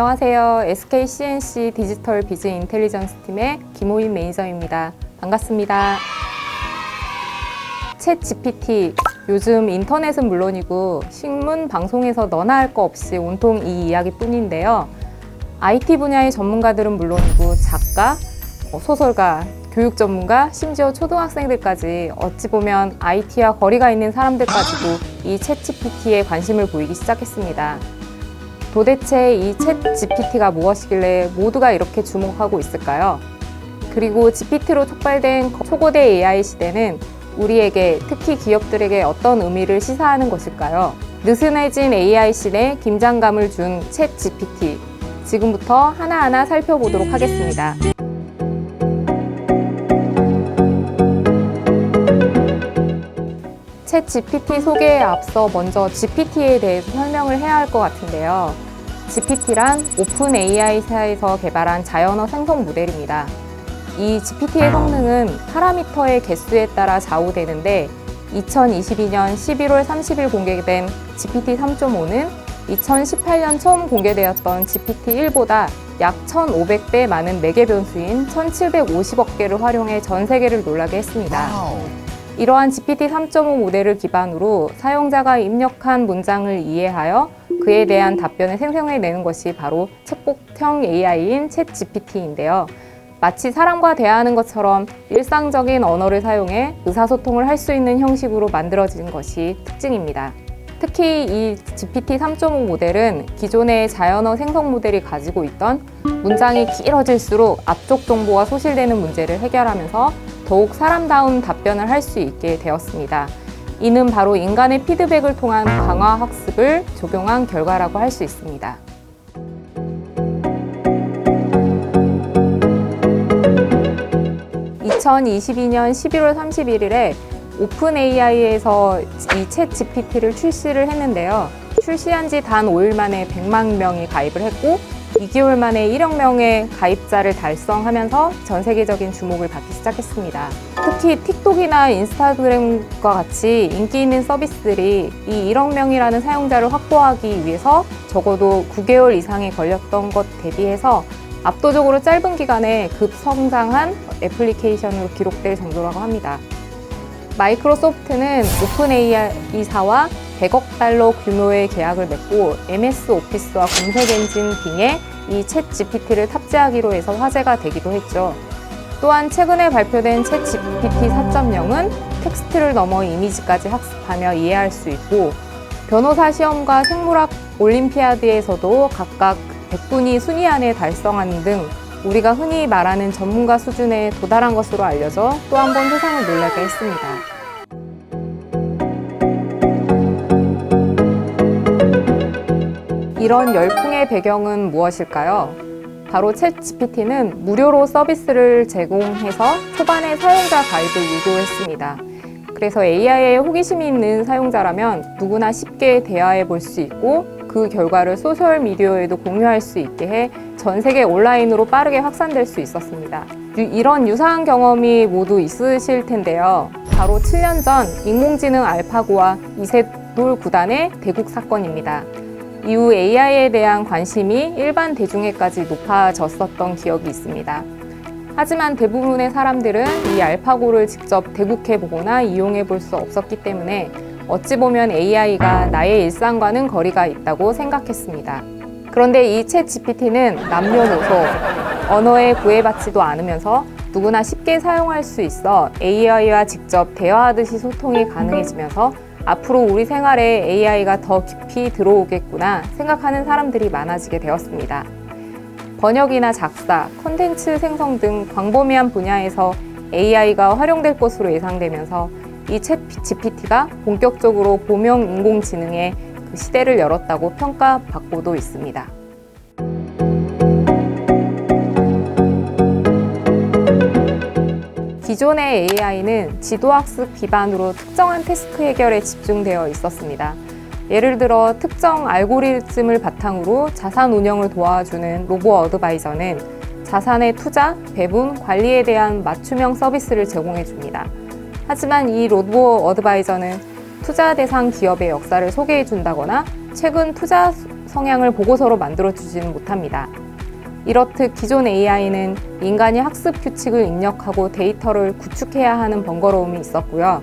안녕하세요. SK CNC 디지털 비즈 인텔리전스 팀의 김호인 매니저입니다. 반갑습니다. 챗 GPT, 요즘 인터넷은 물론이고 신문, 방송에서 너나 할 거 없이 온통 이 이야기뿐인데요. IT 분야의 전문가들은 물론이고 작가, 소설가, 교육 전문가, 심지어 초등학생들까지 어찌 보면 IT와 거리가 있는 사람들까지도 이 챗 GPT에 관심을 보이기 시작했습니다. 도대체 이 챗 GPT가 무엇이길래 모두가 이렇게 주목하고 있을까요? 그리고 GPT로 촉발된 초고대 AI 시대는 우리에게, 특히 기업들에게 어떤 의미를 시사하는 것일까요? 느슨해진 AI 시대에 긴장감을 준 챗 GPT. 지금부터 하나하나 살펴보도록 하겠습니다. 챗 GPT 소개에 앞서 먼저 GPT에 대해서 설명을 해야 할 것 같은데요. GPT란 오픈 AI사에서 개발한 자연어 생성 모델입니다. 이 GPT의 성능은 파라미터의 개수에 따라 좌우되는데 2022년 11월 30일 공개된 GPT 3.5는 2018년 처음 공개되었던 GPT-1보다 약 1,500배 많은 매개 변수인 1,750억 개를 활용해 전 세계를 놀라게 했습니다. 이러한 GPT 3.5 모델을 기반으로 사용자가 입력한 문장을 이해하여 그에 대한 답변을 생성해내는 것이 바로 챗봇형 AI인 챗 GPT인데요. 마치 사람과 대화하는 것처럼 일상적인 언어를 사용해 의사소통을 할 수 있는 형식으로 만들어진 것이 특징입니다. 특히 이 GPT 3.5 모델은 기존의 자연어 생성 모델이 가지고 있던 문장이 길어질수록 앞쪽 정보가 소실되는 문제를 해결하면서 더욱 사람다운 답변을 할 수 있게 되었습니다. 이는 바로 인간의 피드백을 통한 강화 학습을 적용한 결과라고 할 수 있습니다. (2022년 11월 31일에) 오픈 AI에서 이 챗 GPT를 출시를 했는데요. 출시한 지 단 5일 만에 100만 명이 가입을 했고 2개월 만에 1억 명의 가입자를 달성하면서 전 세계적인 주목을 받기 시작했습니다. 특히 틱톡이나 인스타그램과 같이 인기 있는 서비스들이 이 1억 명이라는 사용자를 확보하기 위해서 적어도 9개월 이상이 걸렸던 것 대비해서 압도적으로 짧은 기간에 급성장한 애플리케이션으로 기록될 정도라고 합니다. 마이크로소프트는 오픈 AI사와 100억 달러 규모의 계약을 맺고 MS 오피스와 검색 엔진 빙에 이 챗 GPT를 탑재하기로 해서 화제가 되기도 했죠. 또한 최근에 발표된 챗 GPT 4.0은 텍스트를 넘어 이미지까지 학습하며 이해할 수 있고 변호사 시험과 생물학 올림피아드에서도 각각 100분위 순위 안에 달성하는 등 우리가 흔히 말하는 전문가 수준에 도달한 것으로 알려져 또 한 번 세상을 놀라게 했습니다. 이런 열풍의 배경은 무엇일까요? 바로 챗 GPT는 무료로 서비스를 제공해서 초반에 사용자 가입을 유도했습니다. 그래서 AI에 호기심이 있는 사용자라면 누구나 쉽게 대화해 볼 수 있고 그 결과를 소셜미디어에도 공유할 수 있게 해 전 세계 온라인으로 빠르게 확산될 수 있었습니다. 이런 유사한 경험이 모두 있으실 텐데요. 바로 7년 전 인공지능 알파고와 이세돌 구단의 대국 사건입니다. 이후 AI에 대한 관심이 일반 대중에까지 높아졌었던 기억이 있습니다. 하지만 대부분의 사람들은 이 알파고를 직접 대국해보거나 이용해볼 수 없었기 때문에 어찌 보면 AI가 나의 일상과는 거리가 있다고 생각했습니다. 그런데 이 챗 GPT는 남녀노소, 언어에 구애받지도 않으면서 누구나 쉽게 사용할 수 있어 AI와 직접 대화하듯이 소통이 가능해지면서 앞으로 우리 생활에 AI가 더 깊이 들어오겠구나 생각하는 사람들이 많아지게 되었습니다. 번역이나 작사, 콘텐츠 생성 등 광범위한 분야에서 AI가 활용될 것으로 예상되면서 이 챗 GPT가 본격적으로 고명 인공지능의 그 시대를 열었다고 평가받고도 있습니다. 기존의 AI는 지도학습 기반으로 특정한 태스크 해결에 집중되어 있었습니다. 예를 들어 특정 알고리즘을 바탕으로 자산 운영을 도와주는 로보 어드바이저는 자산의 투자, 배분, 관리에 대한 맞춤형 서비스를 제공해 줍니다. 하지만 이 로보 어드바이저는 투자 대상 기업의 역사를 소개해 준다거나 최근 투자 성향을 보고서로 만들어주지는 못합니다. 이렇듯 기존 AI는 인간이 학습 규칙을 입력하고 데이터를 구축해야 하는 번거로움이 있었고요.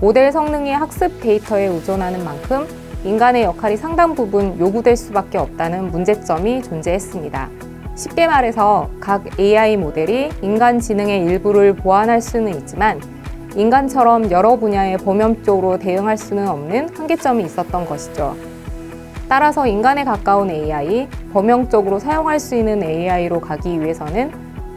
모델 성능이 학습 데이터에 의존하는 만큼 인간의 역할이 상당 부분 요구될 수밖에 없다는 문제점이 존재했습니다. 쉽게 말해서 각 AI 모델이 인간 지능의 일부를 보완할 수는 있지만 인간처럼 여러 분야에 범용적으로 대응할 수는 없는 한계점이 있었던 것이죠. 따라서 인간에 가까운 AI, 범용적으로 사용할 수 있는 AI로 가기 위해서는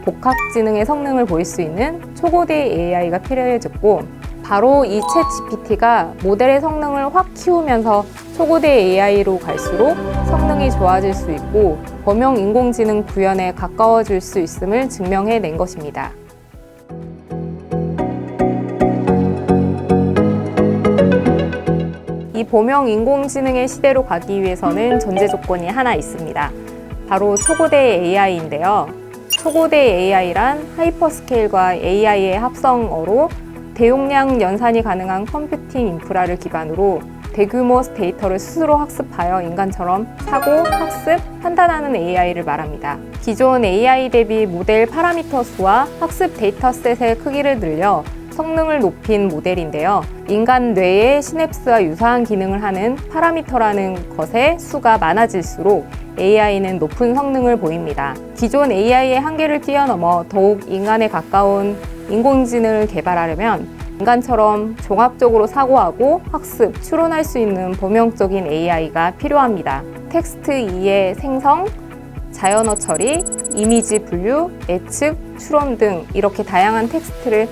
복합지능의 성능을 보일 수 있는 초고대 AI가 필요해졌고, 바로 이 챗GPT가 모델의 성능을 확 키우면서 초고대 AI로 갈수록 성능이 좋아질 수 있고 범용 인공지능 구현에 가까워질 수 있음을 증명해낸 것입니다. 이 범용 인공지능의 시대로 가기 위해서는 전제 조건이 하나 있습니다. 바로 초고대 AI인데요. 초고대 AI란 하이퍼스케일과 AI의 합성어로 대용량 연산이 가능한 컴퓨팅 인프라를 기반으로 대규모 데이터를 스스로 학습하여 인간처럼 사고, 학습, 판단하는 AI를 말합니다. 기존 AI 대비 모델 파라미터 수와 학습 데이터셋의 크기를 늘려 성능을 높인 모델인데요. 인간 뇌의 시냅스와 유사한 기능을 하는 파라미터라는 것의 수가 많아질수록 AI는 높은 성능을 보입니다. 기존 AI의 한계를 뛰어넘어 더욱 인간에 가까운 인공지능을 개발하려면 인간처럼 종합적으로 사고하고 학습, 추론할 수 있는 범용적인 AI가 필요합니다. 텍스트 이해 생성, 자연어 처리, 이미지 분류, 예측, 추론 등 이렇게 다양한 텍스트를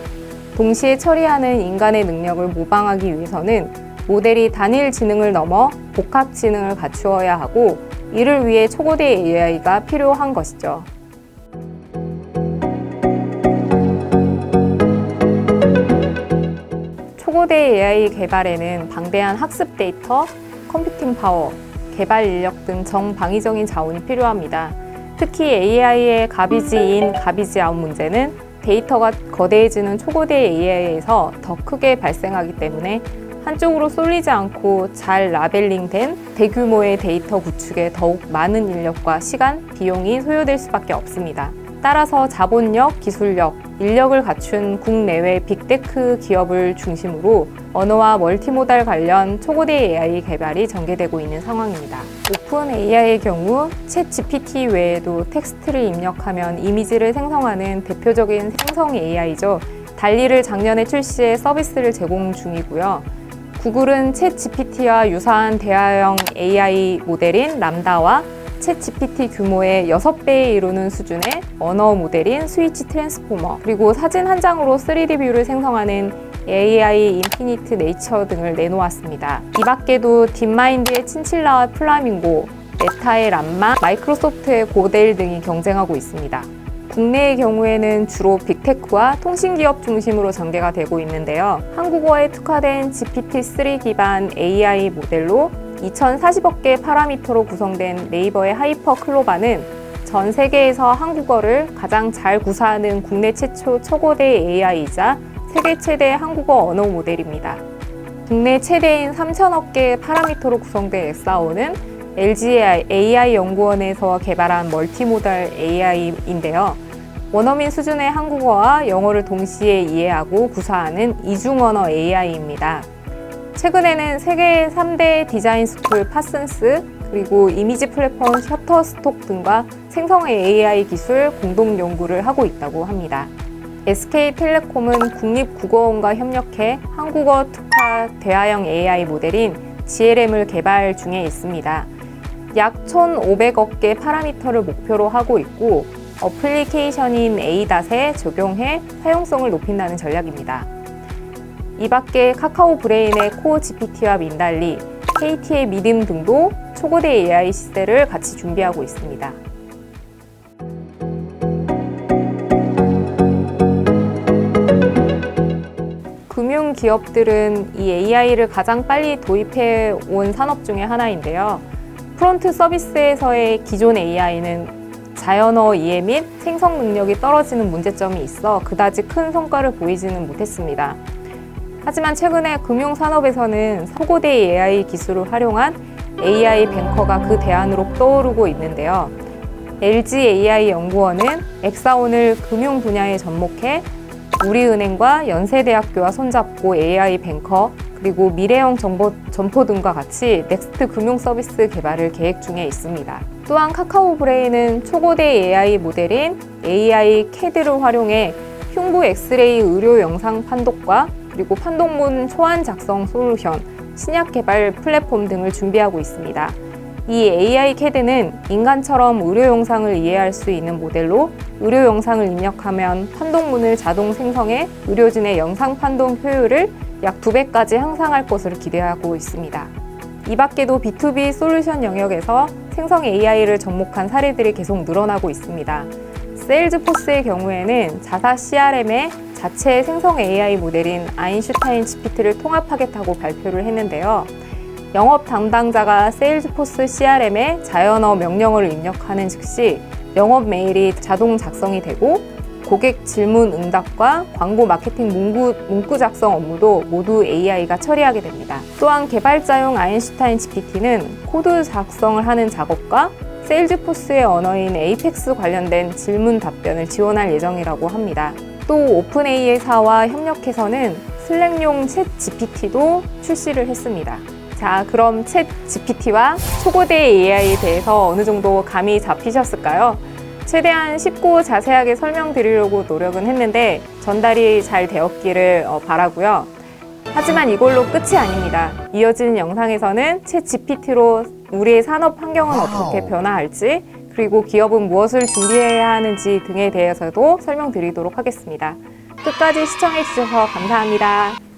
동시에 처리하는 인간의 능력을 모방하기 위해서는 모델이 단일 지능을 넘어 복합 지능을 갖추어야 하고, 이를 위해 초고대 AI가 필요한 것이죠. 초고대 AI 개발에는 방대한 학습 데이터, 컴퓨팅 파워, 개발 인력 등 정방위적인 자원이 필요합니다. 특히 AI의 가비지 인, 가비지 아웃 문제는 데이터가 거대해지는 초고대 AI에서 더 크게 발생하기 때문에 한쪽으로 쏠리지 않고 잘 라벨링된 대규모의 데이터 구축에 더욱 많은 인력과 시간, 비용이 소요될 수밖에 없습니다. 따라서 자본력, 기술력, 인력을 갖춘 국내외 빅테크 기업을 중심으로 언어와 멀티모달 관련 초고대 AI 개발이 전개되고 있는 상황입니다. 오픈 AI의 경우 챗 GPT 외에도 텍스트를 입력하면 이미지를 생성하는 대표적인 생성 AI죠. 달리를 작년에 출시해 서비스를 제공 중이고요. 구글은 챗 GPT와 유사한 대화형 AI 모델인 람다와 챗 GPT 규모의 6배에 이르는 수준의 언어 모델인 스위치 트랜스포머, 그리고 사진 한 장으로 3D 뷰를 생성하는 AI 인피니트 네이처 등을 내놓았습니다. 이 밖에도 딥마인드의 친칠라와 플라밍고, 메타의 람마, 마이크로소프트의 고델 등이 경쟁하고 있습니다. 국내의 경우에는 주로 빅테크와 통신기업 중심으로 전개가 되고 있는데요. 한국어에 특화된 GPT-3 기반 AI 모델로 2040억 개의 파라미터로 구성된 네이버의 하이퍼 클로바는 전 세계에서 한국어를 가장 잘 구사하는 국내 최초 초고대 AI이자 세계 최대 한국어 언어 모델입니다. 국내 최대인 3천억 개의 파라미터로 구성된 엑사오는 LG AI 연구원에서 개발한 멀티모달 AI인데요. 원어민 수준의 한국어와 영어를 동시에 이해하고 구사하는 이중언어 AI입니다. 최근에는 세계 3대 디자인 스쿨 파슨스, 그리고 이미지 플랫폼 셔터스톡 등과 생성 AI 기술 공동 연구를 하고 있다고 합니다. SK텔레콤은 국립국어원과 협력해 한국어 특화 대화형 AI 모델인 GLM을 개발 중에 있습니다. 약 1,500억 개 파라미터를 목표로 하고 있고 어플리케이션인 ADAS에 적용해 사용성을 높인다는 전략입니다. 이 밖에 카카오 브레인의 코어 GPT와 민달리, KT의 미듬 등도 초고대 AI 시대를 같이 준비하고 있습니다. 금융기업들은 이 AI를 가장 빨리 도입해 온 산업 중에 하나인데요. 프론트 서비스에서의 기존 AI는 자연어 이해 및 생성 능력이 떨어지는 문제점이 있어 그다지 큰 성과를 보이지는 못했습니다. 하지만 최근에 금융산업에서는 초고대 AI 기술을 활용한 AI 뱅커가 그 대안으로 떠오르고 있는데요. LG AI 연구원은 엑사온을 금융 분야에 접목해 우리은행과 연세대학교와 손잡고 AI 뱅커 그리고 미래형 점포 등과 같이 넥스트 금융 서비스 개발을 계획 중에 있습니다. 또한 카카오 브레인은 초고대 AI 모델인 AI CAD를 활용해 흉부 엑스레이 의료 영상 판독과 그리고 판독문 초안 작성 솔루션, 신약 개발 플랫폼 등을 준비하고 있습니다. 이 AI CAD는 인간처럼 의료 영상을 이해할 수 있는 모델로 의료 영상을 입력하면 판독문을 자동 생성해 의료진의 영상 판독 효율을 약 2배까지 향상할 것으로 기대하고 있습니다. 이 밖에도 B2B 솔루션 영역에서 생성 AI를 접목한 사례들이 계속 늘어나고 있습니다. 세일즈포스의 경우에는 자사 CRM에 자체 생성 AI 모델인 아인슈타인 GPT를 통합하겠다고 발표를 했는데요. 영업 담당자가 세일즈포스 CRM에 자연어 명령어를 입력하는 즉시 영업 메일이 자동 작성이 되고 고객 질문 응답과 광고 마케팅 문구 작성 업무도 모두 AI가 처리하게 됩니다. 또한 개발자용 아인슈타인 GPT는 코드 작성을 하는 작업과 세일즈포스의 언어인 에이펙스 관련된 질문 답변을 지원할 예정이라고 합니다. 또 오픈AI사와 협력해서는 슬랙용 챗 GPT도 출시를 했습니다. 자, 그럼 챗 GPT와 초고대 AI에 대해서 어느 정도 감이 잡히셨을까요? 최대한 쉽고 자세하게 설명드리려고 노력은 했는데 전달이 잘 되었기를 바라고요. 하지만 이걸로 끝이 아닙니다. 이어지는 영상에서는 챗 GPT로 우리의 산업 환경은 어떻게 변화할지 그리고 기업은 무엇을 준비해야 하는지 등에 대해서도 설명드리도록 하겠습니다. 끝까지 시청해 주셔서 감사합니다.